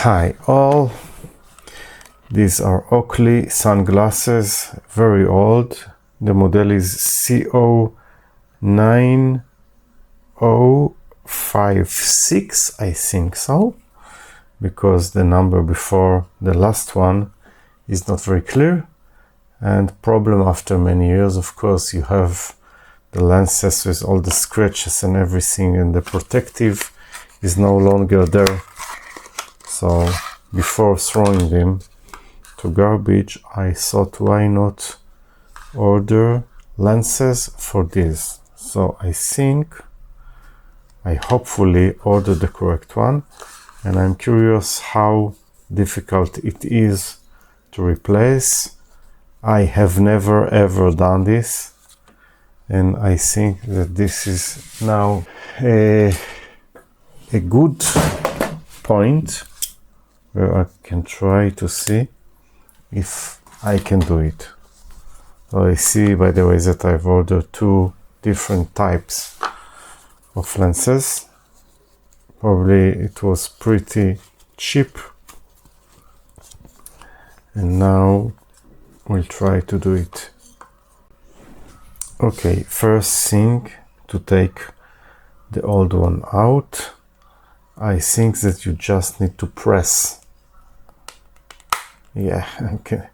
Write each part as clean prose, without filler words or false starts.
Hi all, these are Oakley sunglasses, very old. The model is CO9056, I think so, because the number before the last one is not very clear. And problem after many years, of course, you have the lenses with all the scratches and everything, and the protective is no longer there. So before throwing them to garbage, I thought, why not order lenses for this? So I think I hopefully ordered the correct one, and I'm curious how difficult it is to replace. I have never ever done this, and I think that this is now a good point where I can try to see if I can do it. So I see, by the way, that I've ordered two different types of lenses. Probably it was pretty cheap, and now we'll try to do it. Okay, first thing, to take the old one out. I think that you just need to press. Yeah, okay.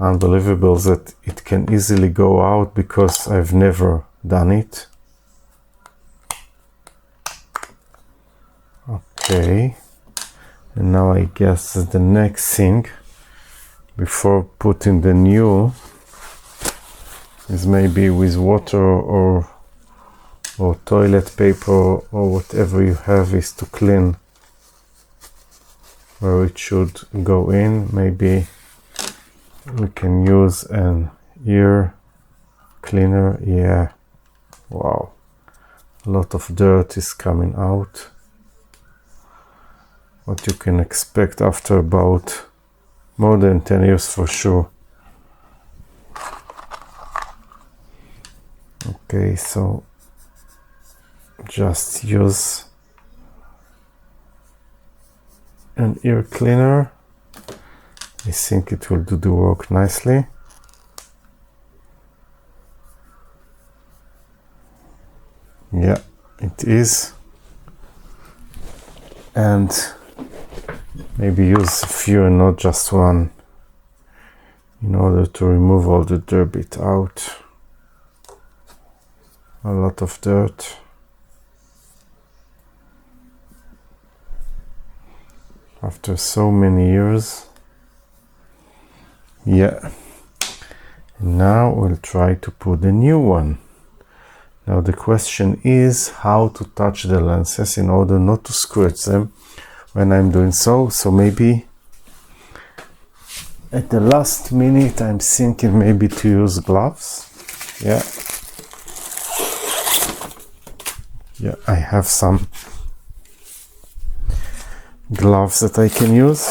Unbelievable that it can easily go out, because I've never done it. Okay, and now I guess that the next thing before putting the new is maybe with water or toilet paper or whatever you have, is to clean where it should go in. Maybe we can use an ear cleaner. Yeah, wow, a lot of dirt is coming out. What you can expect after about more than 10 years for sure. Okay, so just use an ear cleaner. I think it will do the work nicely. Yeah, it is. And maybe use a few and not just one, in order to remove all the dirt out. A lot of dirt. After so many years. Yeah. Now we'll try to put the new one. Now the question is how to touch the lenses in order not to scratch them when I'm doing so. So maybe at the last minute I'm thinking maybe to use gloves. Yeah. Yeah, I have some gloves that I can use.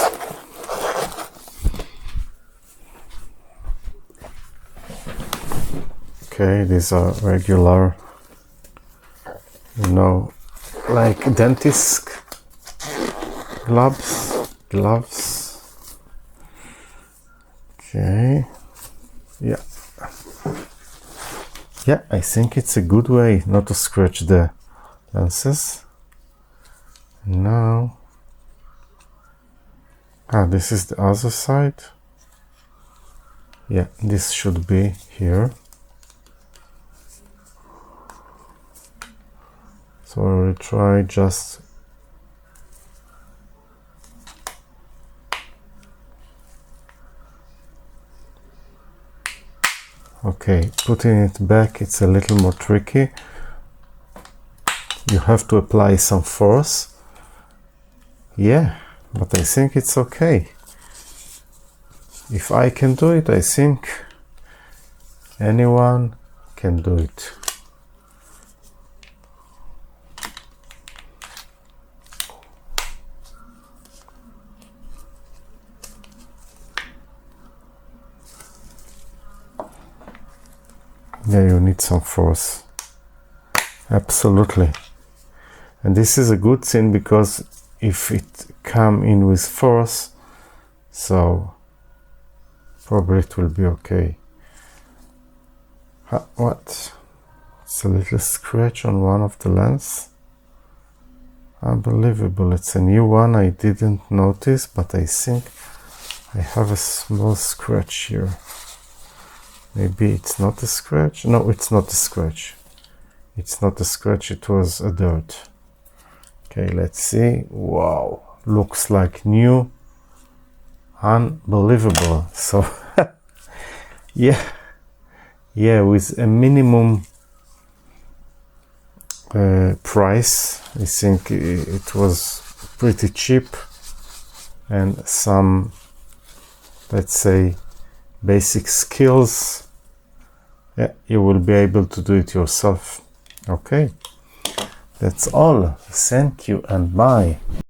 Okay, these are regular, like dentist gloves. Okay, yeah, I think it's a good way not to scratch the lenses. Now, this is the other side. Yeah, this should be here. So I will try just okay, putting it back, it's a little more tricky. You have to apply some force. Yeah, but I think it's okay. If I can do it, I think anyone can do it. Yeah, you need some force. Absolutely. And this is a good thing, because if it come in with force, so probably it will be okay. What? It's a little scratch on one of the lens. Unbelievable. It's a new one. I didn't notice, but I think I have a small scratch here. Maybe it's not a scratch. No, it's not a scratch. It's not a scratch. It was a dirt. Okay, let's see. Wow, looks like new. Unbelievable. So yeah, with a minimum price, I think it was pretty cheap, and some, let's say, basic skills, yeah, you will be able to do it yourself. Okay, that's all. Thank you and bye.